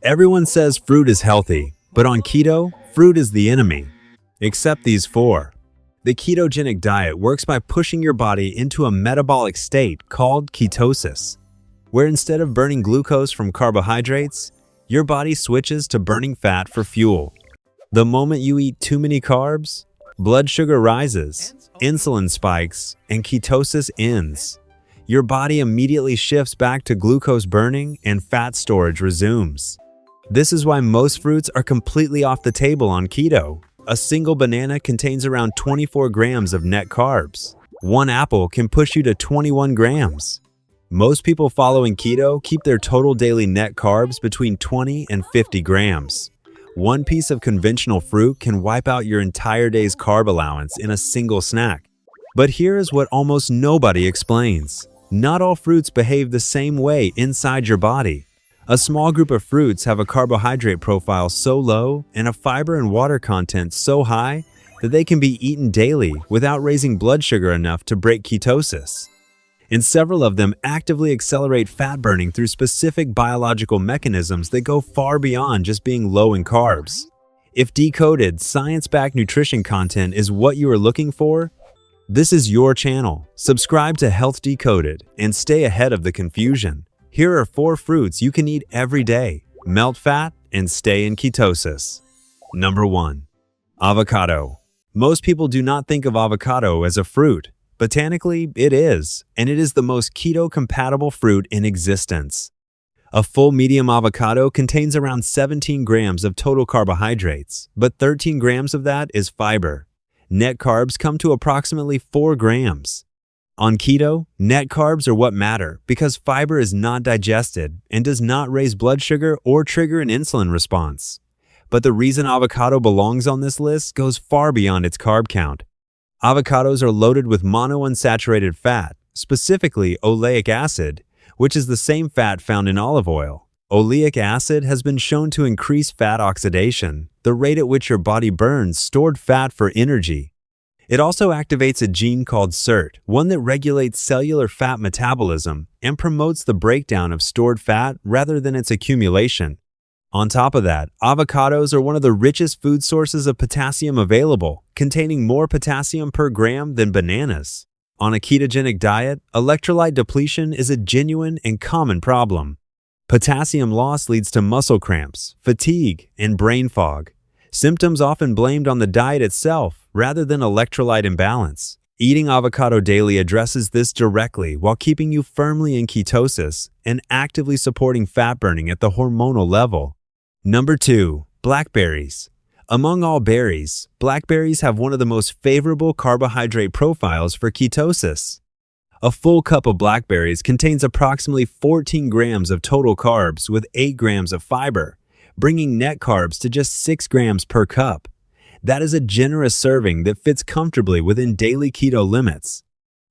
Everyone says fruit is healthy, but on keto, fruit is the enemy. Except these four. The ketogenic diet works by pushing your body into a metabolic state called ketosis, where instead of burning glucose from carbohydrates, your body switches to burning fat for fuel. The moment you eat too many carbs, blood sugar rises, insulin spikes, and ketosis ends. Your body immediately shifts back to glucose burning and fat storage resumes. This is why most fruits are completely off the table on keto. A single banana contains around 24 grams of net carbs. One apple can push you to 21 grams. Most people following keto keep their total daily net carbs between 20 and 50 grams. One piece of conventional fruit can wipe out your entire day's carb allowance in a single snack. But here is what almost nobody explains. Not all fruits behave the same way inside your body. A small group of fruits have a carbohydrate profile so low and a fiber and water content so high that they can be eaten daily without raising blood sugar enough to break ketosis. And several of them actively accelerate fat burning through specific biological mechanisms that go far beyond just being low in carbs. If decoded, science-backed nutrition content is what you are looking for, this is your channel. Subscribe to Health Decoded and stay ahead of the confusion. Here are 4 fruits you can eat every day, melt fat, and stay in ketosis. Number 1. Avocado. Most people do not think of avocado as a fruit. Botanically, it is, and it is the most keto-compatible fruit in existence. A full medium avocado contains around 17 grams of total carbohydrates, but 13 grams of that is fiber. Net carbs come to approximately 4 grams. On keto, net carbs are what matter because fiber is not digested and does not raise blood sugar or trigger an insulin response. But the reason avocado belongs on this list goes far beyond its carb count. Avocados are loaded with monounsaturated fat, specifically oleic acid, which is the same fat found in olive oil. Oleic acid has been shown to increase fat oxidation, the rate at which your body burns stored fat for energy. It also activates a gene called SIRT, one that regulates cellular fat metabolism and promotes the breakdown of stored fat rather than its accumulation. On top of that, avocados are one of the richest food sources of potassium available, containing more potassium per gram than bananas. On a ketogenic diet, electrolyte depletion is a genuine and common problem. Potassium loss leads to muscle cramps, fatigue, and brain fog. Symptoms often blamed on the diet itself rather than electrolyte imbalance. Eating avocado daily addresses this directly while keeping you firmly in ketosis and actively supporting fat burning at the hormonal level. Number 2. Blackberries. Among all berries, blackberries have one of the most favorable carbohydrate profiles for ketosis. A full cup of blackberries contains approximately 14 grams of total carbs with 8 grams of fiber, bringing net carbs to just 6 grams per cup. That is a generous serving that fits comfortably within daily keto limits.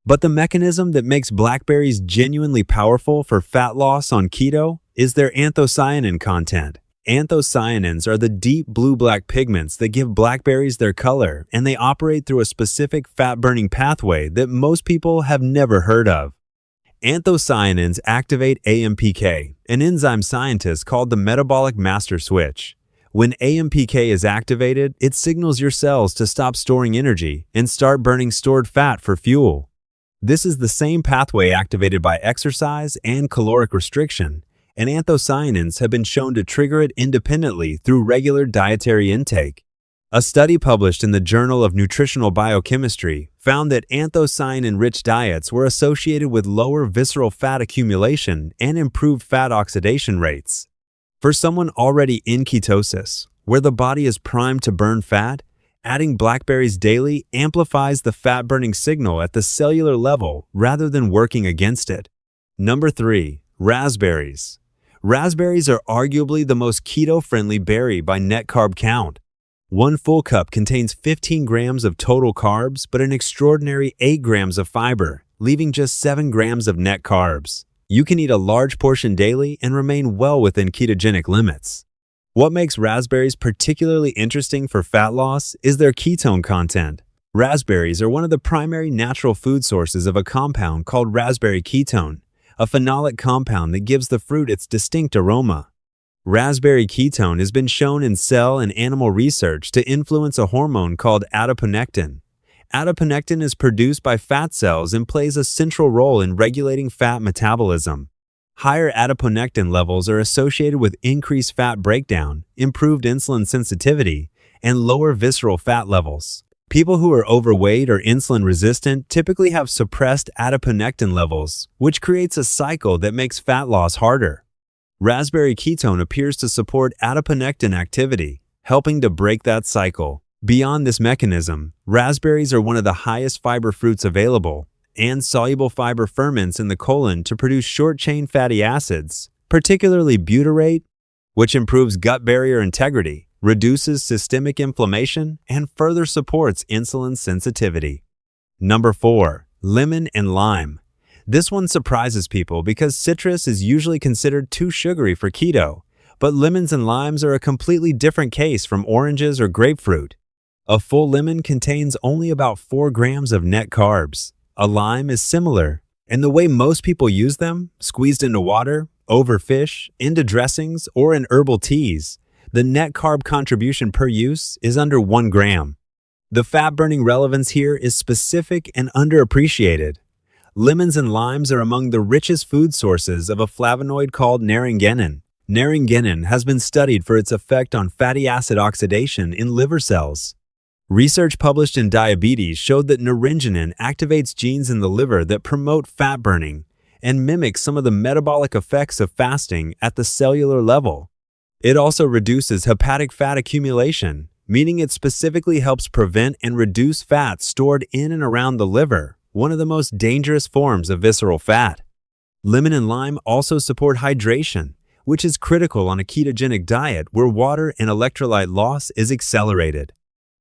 But the mechanism that makes blackberries genuinely powerful for fat loss on keto is their anthocyanin content. Anthocyanins are the deep blue-black pigments that give blackberries their color, and they operate through a specific fat-burning pathway that most people have never heard of. Anthocyanins activate AMPK, an enzyme scientists called the metabolic master switch. When AMPK is activated, it signals your cells to stop storing energy and start burning stored fat for fuel. This is the same pathway activated by exercise and caloric restriction, and anthocyanins have been shown to trigger it independently through regular dietary intake. A study published in the Journal of Nutritional Biochemistry found that anthocyanin-rich diets were associated with lower visceral fat accumulation and improved fat oxidation rates. For someone already in ketosis, where the body is primed to burn fat, adding blackberries daily amplifies the fat-burning signal at the cellular level rather than working against it. Number 3. Raspberries. Raspberries are arguably the most keto-friendly berry by net carb count. One full cup contains 15 grams of total carbs, but an extraordinary 8 grams of fiber, leaving just 7 grams of net carbs. You can eat a large portion daily and remain well within ketogenic limits. What makes raspberries particularly interesting for fat loss is their ketone content. Raspberries are one of the primary natural food sources of a compound called raspberry ketone, a phenolic compound that gives the fruit its distinct aroma. Raspberry ketone has been shown in cell and animal research to influence a hormone called adiponectin. Adiponectin is produced by fat cells and plays a central role in regulating fat metabolism. Higher adiponectin levels are associated with increased fat breakdown, improved insulin sensitivity, and lower visceral fat levels. People who are overweight or insulin resistant typically have suppressed adiponectin levels, which creates a cycle that makes fat loss harder. Raspberry ketone appears to support adiponectin activity, helping to break that cycle. Beyond this mechanism, raspberries are one of the highest fiber fruits available, and soluble fiber ferments in the colon to produce short-chain fatty acids, particularly butyrate, which improves gut barrier integrity, reduces systemic inflammation, and further supports insulin sensitivity. Number 4. Lemon and lime. This one surprises people because citrus is usually considered too sugary for keto, but lemons and limes are a completely different case from oranges or grapefruit. A full lemon contains only about 4 grams of net carbs. A lime is similar, and the way most people use them, squeezed into water, over fish, into dressings, or in herbal teas, the net carb contribution per use is under 1 gram. The fat-burning relevance here is specific and underappreciated. Lemons and limes are among the richest food sources of a flavonoid called naringenin. Naringenin has been studied for its effect on fatty acid oxidation in liver cells. Research published in Diabetes showed that naringenin activates genes in the liver that promote fat burning and mimics some of the metabolic effects of fasting at the cellular level. It also reduces hepatic fat accumulation, meaning it specifically helps prevent and reduce fat stored in and around the liver, one of the most dangerous forms of visceral fat. Lemon and lime also support hydration, which is critical on a ketogenic diet where water and electrolyte loss is accelerated.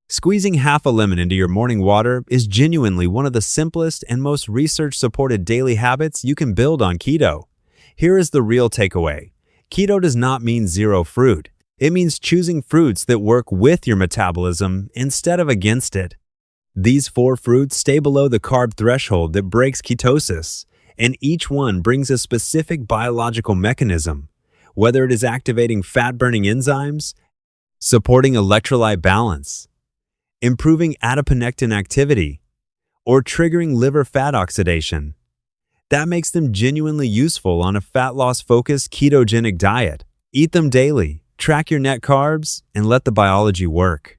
Squeezing half a lemon into your morning water is genuinely one of the simplest and most research-supported daily habits you can build on keto. Here is the real takeaway. Keto does not mean zero fruit. It means choosing fruits that work with your metabolism instead of against it. These 4 fruits stay below the carb threshold that breaks ketosis, and each one brings a specific biological mechanism, whether it is activating fat-burning enzymes, supporting electrolyte balance, improving adiponectin activity, or triggering liver fat oxidation. That makes them genuinely useful on a fat loss-focused ketogenic diet. Eat them daily, track your net carbs, and let the biology work.